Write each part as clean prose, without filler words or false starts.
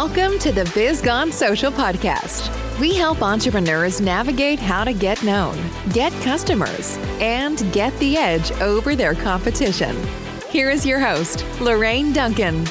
Welcome to the Biz Gone Social podcast. We help entrepreneurs navigate how to get known, get customers, and get the edge over their competition. Here is your host, Lorraine Duncan.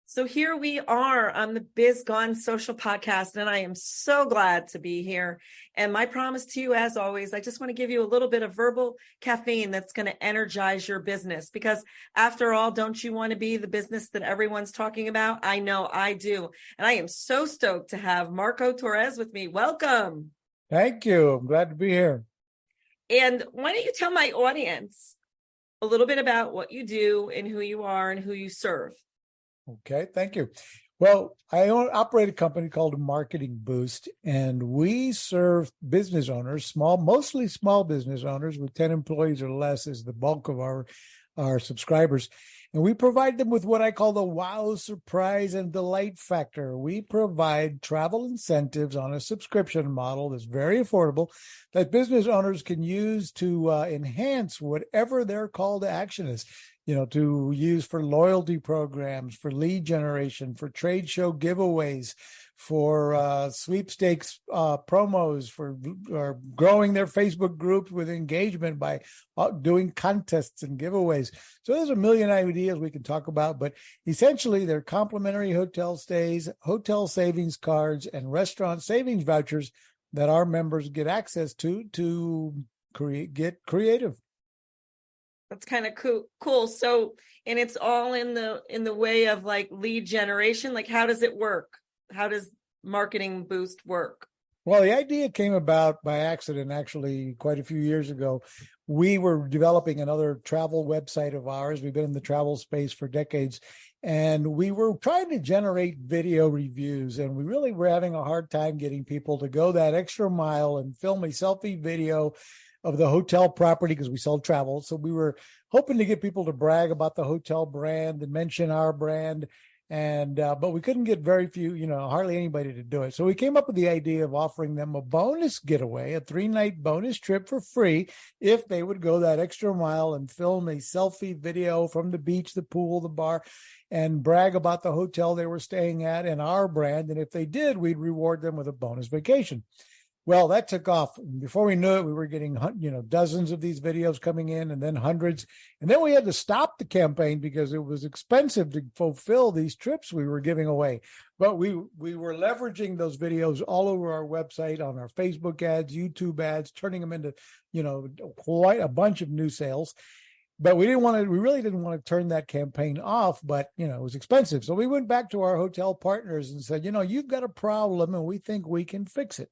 So here we are on the Biz Gone Social podcast, and I am so glad to be here. And my promise to you, as always, I just want to give you a little bit of verbal caffeine that's going to energize your business. Because after all, don't you want to be the business that everyone's talking about? I know I do. And I am so stoked to have Marco Torres with me. Welcome. Thank you. I'm glad to be here. And why don't you tell my audience a little bit about what you do and who you are and who you serve? Okay, thank you. Well, I operate a company called Marketing Boost, and we serve business owners, mostly small business owners with 10 employees or less is the bulk of our subscribers. And we provide them with what I call the wow, surprise, and delight factor. We provide travel incentives on a subscription model that's very affordable that business owners can use to enhance whatever their call to action is. To use for loyalty programs, for lead generation, for trade show giveaways, for sweepstakes promos, for growing their Facebook groups with engagement by doing contests and giveaways. So there's a million ideas we can talk about, but essentially they're complimentary hotel stays, hotel savings cards, and restaurant savings vouchers that our members get access to get creative. That's kind of cool. So, and it's all in the way of like lead generation. Like, how does it work? How does Marketing Boost work? Well, the idea came about by accident, actually, quite a few years ago. We were developing another travel website of ours. We've been in the travel space for decades, and we were trying to generate video reviews, and we really were having a hard time getting people to go that extra mile and film a selfie video of the hotel property because we sell travel. So we were hoping to get people to brag about the hotel brand and mention our brand. But we couldn't get very few, hardly anybody to do it. So we came up with the idea of offering them a bonus getaway, a 3-night bonus trip for free if they would go that extra mile and film a selfie video from the beach, the pool, the bar, and brag about the hotel they were staying at and our brand. And if they did, we'd reward them with a bonus vacation. Well, that took off. Before we knew it, we were getting, dozens of these videos coming in and then hundreds. And then we had to stop the campaign because it was expensive to fulfill these trips we were giving away. But we were leveraging those videos all over our website, on our Facebook ads, YouTube ads, turning them into, quite a bunch of new sales. But we really didn't want to turn that campaign off, but, it was expensive. So we went back to our hotel partners and said, you've got a problem and we think we can fix it.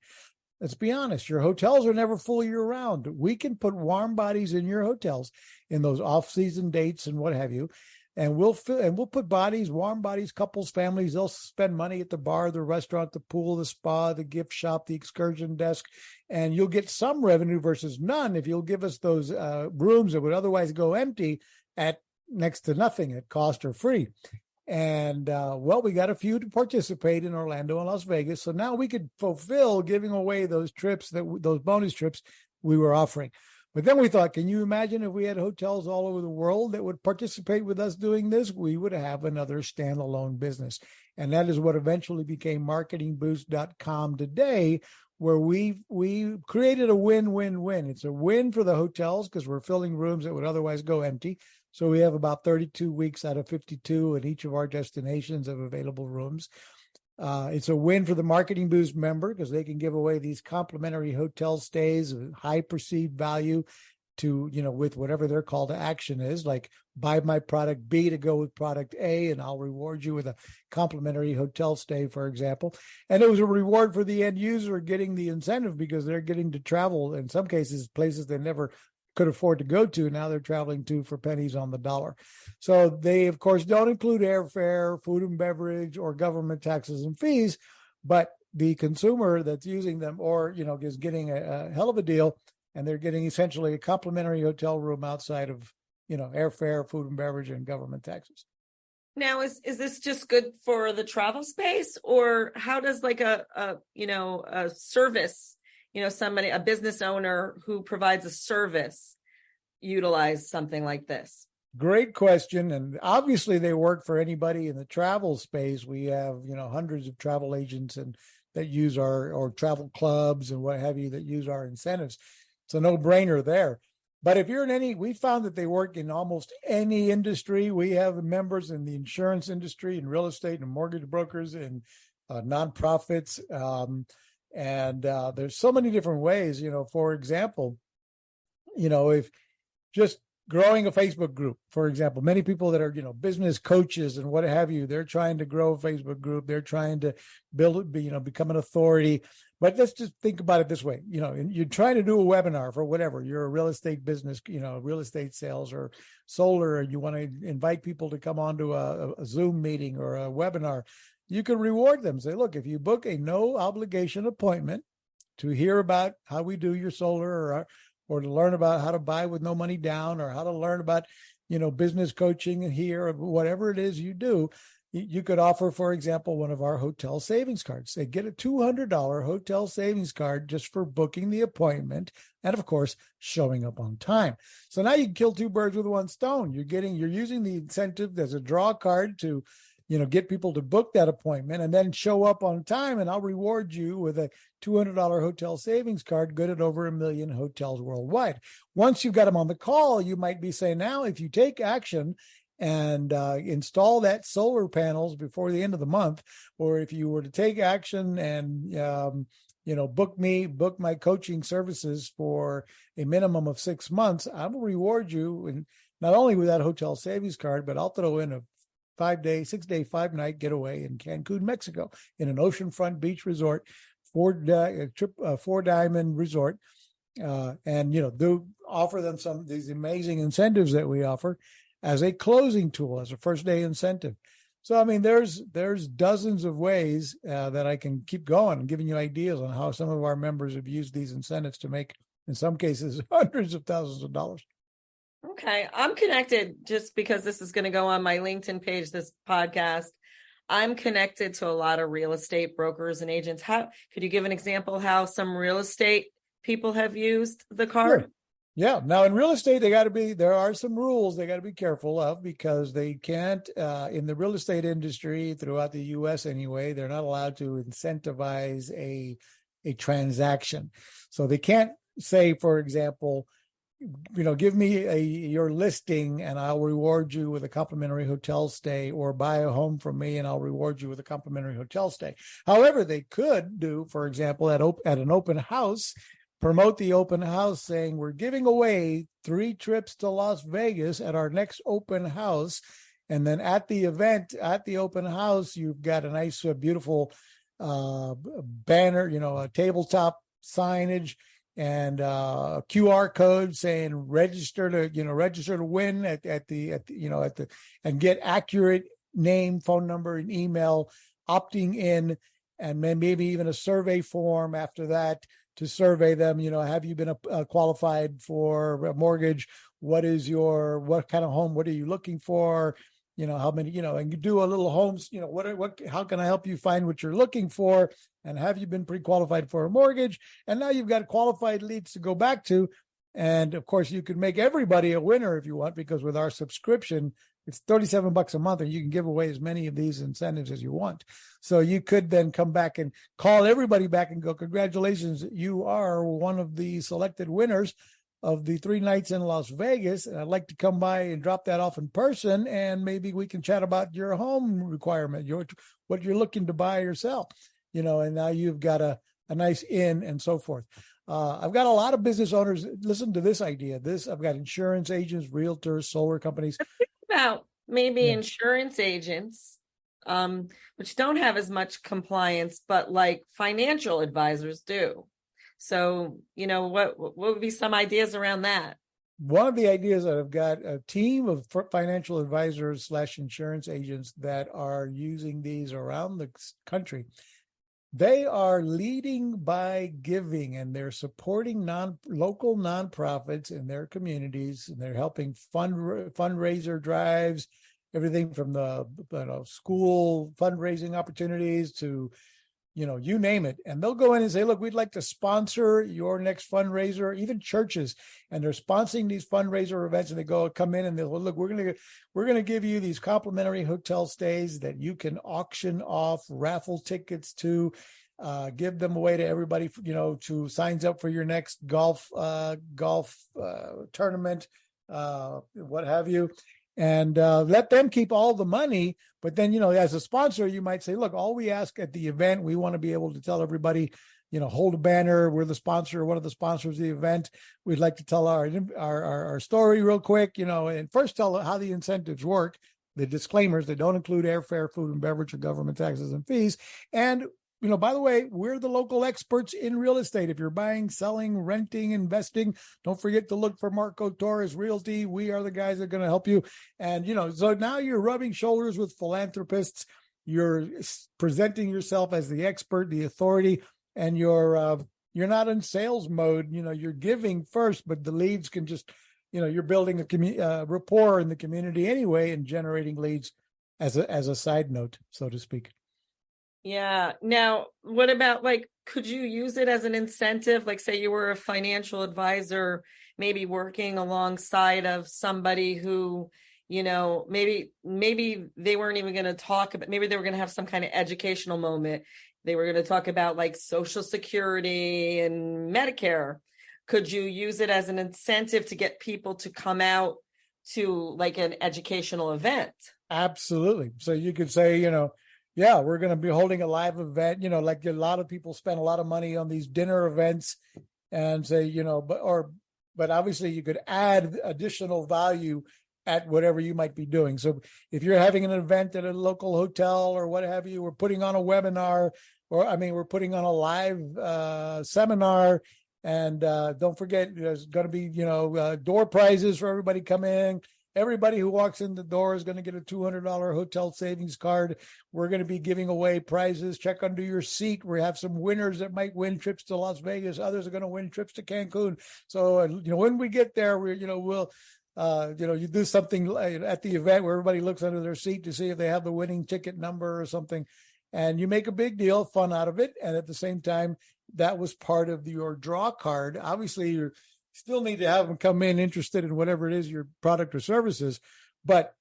Let's be honest, your hotels are never full year round. We can put warm bodies in your hotels in those off-season dates and what have you. And we'll put warm bodies, couples, families. They'll spend money at the bar, the restaurant, the pool, the spa, the gift shop, the excursion desk. And you'll get some revenue versus none if you'll give us those rooms that would otherwise go empty at next to nothing at cost or free. And, we got a few to participate in Orlando and Las Vegas. So now we could fulfill giving away those trips, those bonus trips we were offering. But then we thought, can you imagine if we had hotels all over the world that would participate with us doing this? We would have another standalone business. And that is what eventually became marketingboost.com today, where we created a win-win-win. It's a win for the hotels because we're filling rooms that would otherwise go empty. So we have about 32 weeks out of 52 at each of our destinations of available rooms. It's a win for the Marketing Boost member because they can give away these complimentary hotel stays of high perceived value to, with whatever their call to action is, like buy my product B to go with product A, and I'll reward you with a complimentary hotel stay, for example. And it was a reward for the end user getting the incentive because they're getting to travel, in some cases, places they never could afford to go to. Now they're traveling to for pennies on the dollar. So they, of course, don't include airfare, food and beverage, or government taxes and fees, but the consumer that's using them or, is getting a hell of a deal, and they're getting essentially a complimentary hotel room outside of, airfare, food and beverage, and government taxes. Now, is this just good for the travel space, or how does like a service, a business owner who provides a service, utilize something like this? Great question. And obviously they work for anybody in the travel space. We have, hundreds of travel agents and that use or travel clubs and what have you that use our incentives. It's a no-brainer there. But if you're in we found that they work in almost any industry. We have members in the insurance industry and real estate and mortgage brokers and nonprofits. And there's so many different ways, for example, if just growing a Facebook group, for example, many people that are, business coaches and what have you, they're trying to grow a Facebook group. They're trying to build, become an authority. But let's just think about it this way. You're trying to do a webinar for whatever. You're a real estate business, real estate sales or solar, and you want to invite people to come onto a Zoom meeting or a webinar. You can reward them. Say, look, if you book a no obligation appointment to hear about how we do your solar or to learn about how to buy with no money down or how to learn about, business coaching here or whatever it is you do, you could offer, for example, one of our hotel savings cards. They get a $200 hotel savings card just for booking the appointment and, of course, showing up on time. So now you can kill two birds with one stone. You're using the incentive as a draw card to get people to book that appointment and then show up on time, and I'll reward you with a $200 hotel savings card good at over 1 million hotels worldwide. Once you've got them on the call, you might be saying, now, if you take action and install that solar panels before the end of the month, or if you were to take action and, book my coaching services for a minimum of 6 months, I will reward you, and not only with that hotel savings card, but I'll throw in a 6-day, 5-night getaway in Cancun, Mexico, in an oceanfront beach resort, four diamond resort, and do offer them these amazing incentives that we offer as a closing tool, as a first day incentive. So I mean, there's dozens of ways that I can keep going and giving you ideas on how some of our members have used these incentives to make, in some cases, hundreds of thousands of dollars. Okay. I'm connected just because this is going to go on my LinkedIn page, this podcast. I'm connected to a lot of real estate brokers and agents. How could you give an example how some real estate people have used the card? Sure. Yeah. Now in real estate, there are some rules they got to be careful of, because they can't, in the real estate industry throughout the US anyway, they're not allowed to incentivize a transaction. So they can't say, for example, give me your listing and I'll reward you with a complimentary hotel stay, or buy a home from me and I'll reward you with a complimentary hotel stay. However, they could do, for example, at an open house, promote the open house saying, we're giving away 3 trips to Las Vegas at our next open house. And then at the event, at the open house, you've got a nice, beautiful banner, a tabletop signage, and a QR code saying register to win and get accurate name, phone number, and email, opting in, and maybe even a survey form after that to survey them. Have you been qualified for a mortgage? What kind of home? What are you looking for? How many, and you do a little homes, how can I help you find what you're looking for? And have you been pre-qualified for a mortgage? And now you've got qualified leads to go back to. And of course, you can make everybody a winner if you want, because with our subscription, it's $37 a month, and you can give away as many of these incentives as you want. So you could then come back and call everybody back and go, congratulations, you are one of the selected winners of the 3 nights in Las Vegas. And I'd like to come by and drop that off in person, and maybe we can chat about your home requirement, what you're looking to buy or sell, and now you've got a nice in and so forth. I've got a lot of business owners listen to this idea. I've got insurance agents, realtors, solar companies. About maybe insurance agents, which don't have as much compliance, but like financial advisors do. So, what would be some ideas around that? One of the ideas, I've got a team of financial advisors / insurance agents that are using these around the country. They are leading by giving, and they're supporting local nonprofits in their communities, and they're helping fundraiser drives, everything from the school fundraising opportunities to you name it. And they'll go in and say, look, we'd like to sponsor your next fundraiser, even churches. And they're sponsoring these fundraiser events, and they come in and they'll look, we're going to give you these complimentary hotel stays that you can auction off, raffle tickets to, give them away to everybody, to signs up for your next golf tournament, what have you. And let them keep all the money. But then, as a sponsor, you might say, look, all we ask at the event, we want to be able to tell everybody, hold a banner. We're the sponsor, one of the sponsors of the event. We'd like to tell our story real quick, and first tell how the incentives work, the disclaimers. They don't include airfare, food and beverage, or government taxes and fees. And by the way, we're the local experts in real estate. If you're buying, selling, renting, investing, don't forget to look for Marco Torres Realty. We are the guys that are going to help you. And, so now you're rubbing shoulders with philanthropists. You're presenting yourself as the expert, the authority, and you're not in sales mode. You're giving first, but the leads can just, you're building a rapport in the community anyway and generating leads as a side note, so to speak. Yeah. Now, what about could you use it as an incentive? Like, say you were a financial advisor, maybe working alongside of somebody who, maybe they weren't even going to talk about, maybe they were going to have some kind of educational moment. They were going to talk about Social Security and Medicare. Could you use it as an incentive to get people to come out to an educational event? Absolutely. So you could say, yeah, we're going to be holding a live event, a lot of people spend a lot of money on these dinner events and say, but obviously you could add additional value at whatever you might be doing. So if you're having an event at a local hotel or what have you, we're putting on a webinar, we're putting on a live seminar. And don't forget, there's going to be, door prizes for everybody come in. Everybody who walks in the door is going to get a $200 hotel savings card. We're going to be giving away prizes. Check under your seat. We have some winners that might win trips to Las Vegas. Others are going to win trips to Cancun. So, when we get there, we'll, you do something at the event where everybody looks under their seat to see if they have the winning ticket number or something. And you make a big deal, fun out of it. And at the same time, that was part of your draw card. Obviously, you're still need to have them come in interested in whatever it is, your product or services. But,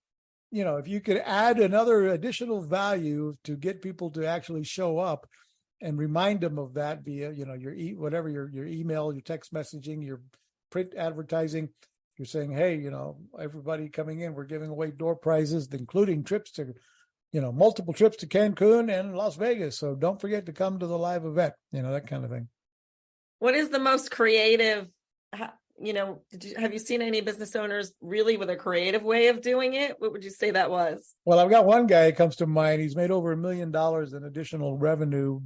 if you could add another additional value to get people to actually show up and remind them of that via, your email, your text messaging, your print advertising, you're saying, hey, everybody coming in, we're giving away door prizes, including trips to, multiple trips to Cancun and Las Vegas. So don't forget to come to the live event, that kind of thing. What is the most creative? Have you seen any business owners really with a creative way of doing it? What would you say that was? Well, I've got one guy that comes to mind. He's made over $1 million in additional revenue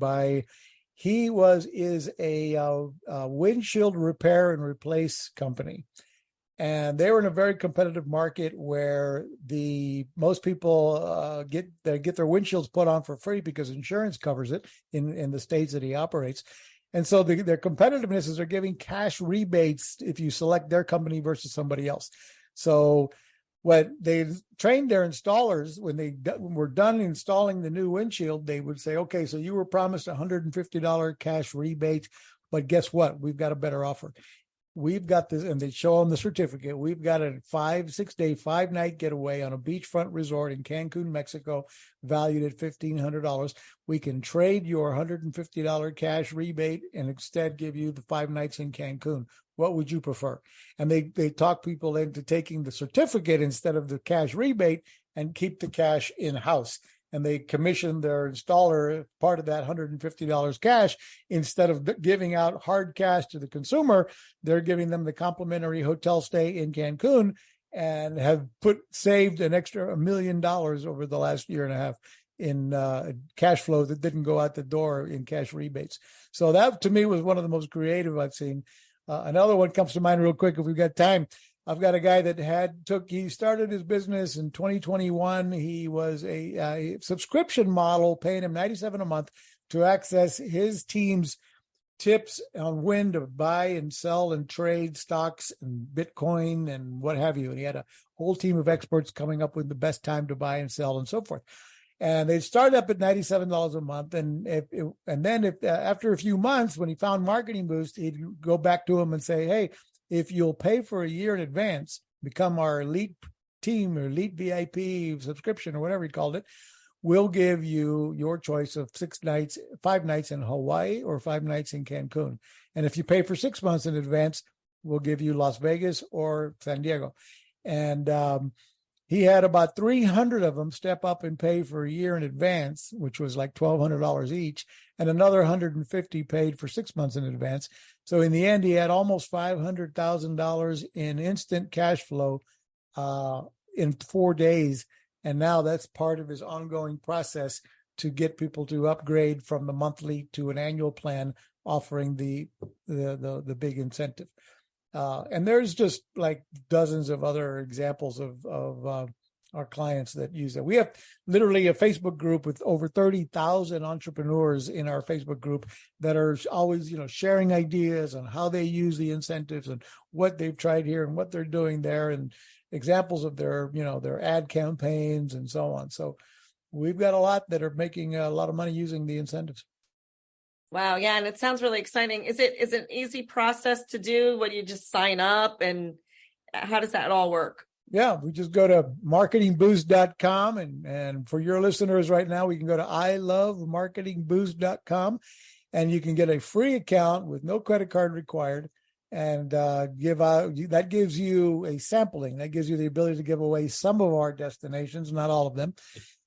is a windshield repair and replace company. And they were in a very competitive market where most people get their windshields put on for free because insurance covers it in the states that he operates. And so their competitiveness is they're giving cash rebates if you select their company versus somebody else. So what they trained their installers, when they were done installing the new windshield, they would say, okay, so you were promised $150 cash rebate, but guess what? We've got a better offer. We've got this, and they show them the certificate. We've got a 6-day, 5-night getaway on a beachfront resort in Cancun, Mexico, valued at $1,500. We can trade your $150 cash rebate and instead give you the 5 nights in Cancun. What would you prefer? And they talk people into taking the certificate instead of the cash rebate and keep the cash in-house. And they commission their installer part of that $150 cash. Instead of giving out hard cash to the consumer, they're giving them the complimentary hotel stay in Cancun and have saved an extra $1 million over the last year and a half in cash flow that didn't go out the door in cash rebates. So that, to me, was one of the most creative I've seen. Another one comes to mind real quick if we've got time. I've got a guy that he started his business in 2021. He was a subscription model, paying him $97 a month to access his team's tips on when to buy and sell and trade stocks and Bitcoin and what have you. And he had a whole team of experts coming up with the best time to buy and sell and so forth. And they start up at $97 a month. And if after a few months, when he found Marketing Boost, he'd go back to him and say, hey, if you'll pay for a year in advance, become our elite team or elite VIP subscription or whatever he called it, we'll give you your choice of 5 nights in Hawaii or 5 nights in Cancun. And if you pay for 6 months in advance, we'll give you Las Vegas or San Diego. And he had about 300 of them step up and pay for a year in advance, which was like $1,200 each, and another 150 paid for 6 months in advance. So in the end, he had almost $500,000 in instant cash flow in 4 days. And now that's part of his ongoing process to get people to upgrade from the monthly to an annual plan, offering the big incentive. And there's just like dozens of other examples of our clients that use that. We have literally a Facebook group with over 30,000 entrepreneurs in our Facebook group that are always, sharing ideas on how they use the incentives and what they've tried here and what they're doing there, and examples of their ad campaigns and so on. So we've got a lot that are making a lot of money using the incentives. Wow. Yeah. And it sounds really exciting. Is it an easy process to do? What, you just sign up, and how does that all work? Yeah, we just go to marketingboost.com. And for your listeners right now, we can go to ilovemarketingboost.com, and you can get a free account with no credit card required. And that gives you a sampling. That gives you the ability to give away some of our destinations, not all of them.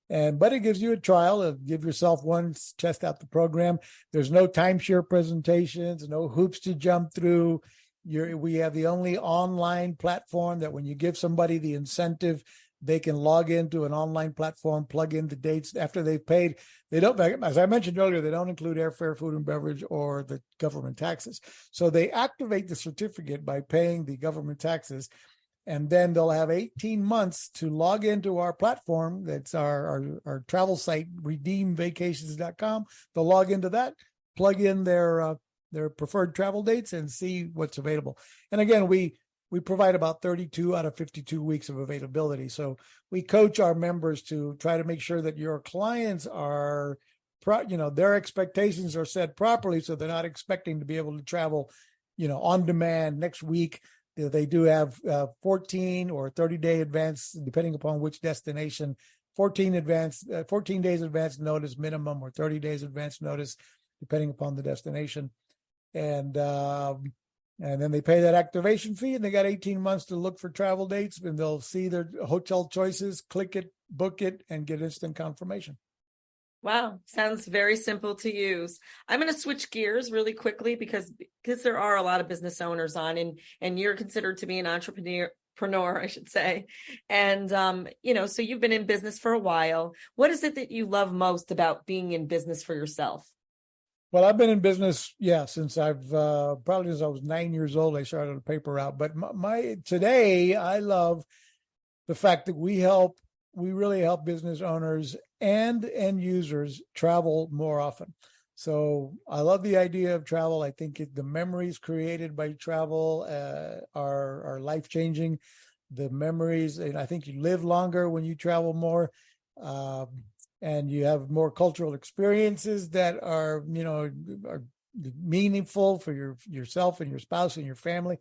But it gives you a trial of give yourself one, test out the program. There's no timeshare presentations, no hoops to jump through. We have the only online platform that when you give somebody the incentive, they can log into an online platform, plug in the dates after they've paid. They don't, as I mentioned earlier, they don't include airfare, food and beverage, or the government taxes. So they activate the certificate by paying the government taxes, and then they'll have 18 months to log into our platform. That's our travel site, redeemvacations.com. They'll log into that, plug in their preferred travel dates, and see what's available. And again, we provide about 32 out of 52 weeks of availability. So we coach our members to try to make sure that your clients are, their expectations are set properly, so they're not expecting to be able to travel, on demand next week. They do have 14 or 30-day advance, depending upon which destination, 14 days advance notice minimum, or 30 days advance notice, depending upon the destination. And then they pay that activation fee, and they got 18 months to look for travel dates, and they'll see their hotel choices, click it, book it, and get instant confirmation. Wow. Sounds very simple to use. I'm going to switch gears really quickly because there are a lot of business owners on, and you're considered to be an entrepreneur, I should say. And, so you've been in business for a while. What is it that you love most about being in business for yourself? Well, I've been in business, since probably since I was 9 years old, I started a paper route. But today, I love the fact that we really help business owners and end users travel more often. So I love the idea of travel. I think the memories created by travel are life-changing. The memories, and I think you live longer when you travel more. And you have more cultural experiences that are meaningful for yourself and your spouse and your family.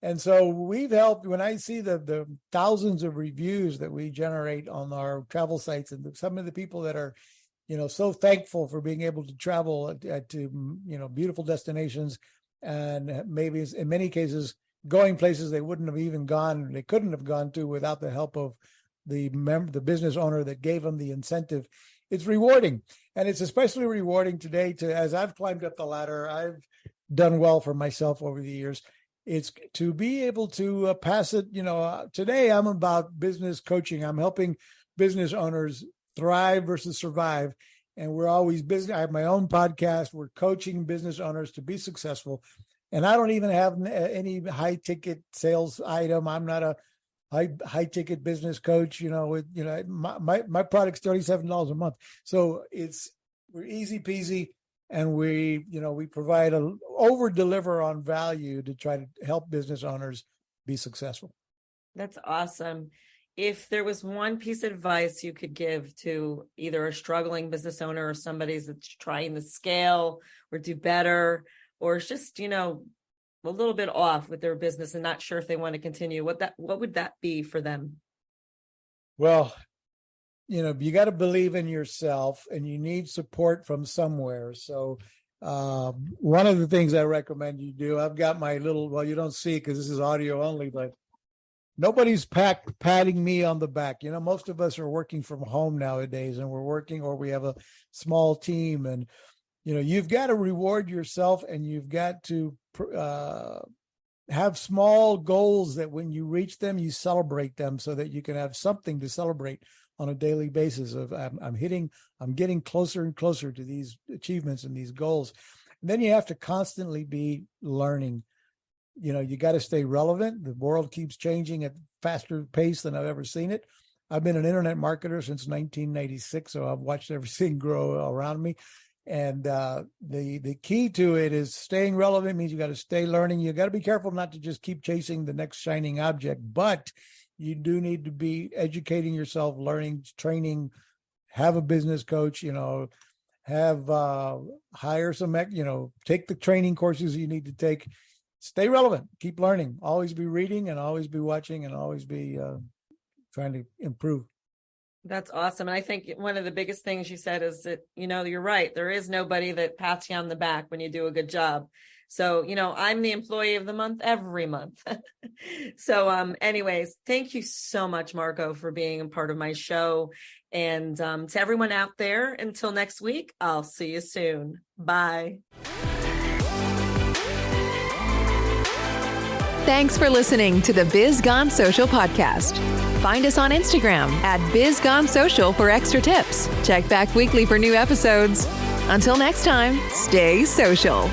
And so we've helped, when I see the thousands of reviews that we generate on our travel sites, and some of the people that are, so thankful for being able to travel to beautiful destinations, and maybe in many cases going places they couldn't have gone to without the help of the business owner that gave them the incentive. It's rewarding. And it's especially rewarding today as I've climbed up the ladder, I've done well for myself over the years. It's to be able to pass it. Today I'm about business coaching. I'm helping business owners thrive versus survive. And we're always busy. I have my own podcast. We're coaching business owners to be successful. And I don't even have any high ticket sales item. I'm not a high ticket business coach. My product's $37 a month. So we're easy peasy. And we provide over deliver on value to try to help business owners be successful. That's awesome. if there was one piece of advice you could give to either a struggling business owner or somebody that's trying to scale or do better, or is just, a little bit off with their business and not sure if they want to continue, what would that be for them? Well, you got to believe in yourself, and you need support from somewhere. So one of the things I recommend you do, I've got my little, well, you don't see it because this is audio only, but nobody's patting me on the back. Most of us are working from home nowadays, and we're working, or we have a small team, and you've got to reward yourself, and you've got to have small goals that when you reach them, you celebrate them so that you can have something to celebrate on a daily basis of I'm getting closer and closer to these achievements and these goals. And then you have to constantly be learning. You got to stay relevant. The world keeps changing at faster pace than I've ever seen it. I've been an internet marketer since 1996, so I've watched everything grow around me. And the key to it is staying relevant. Means you got to stay learning. You got to be careful not to just keep chasing the next shining object, but you do need to be educating yourself, learning, training, have a business coach, have hire some, take the training courses you need to take. Stay relevant, keep learning, always be reading and always be watching and always be trying to improve. That's awesome. And I think one of the biggest things you said is that, you're right. There is nobody that pats you on the back when you do a good job. So, I'm the employee of the month every month. So anyways, thank you so much, Marco, for being a part of my show. And to everyone out there, until next week, I'll see you soon. Bye. Thanks for listening to the Biz Gone Social podcast. Find us on Instagram at BizGoneSocial for extra tips. Check back weekly for new episodes. Until next time, stay social.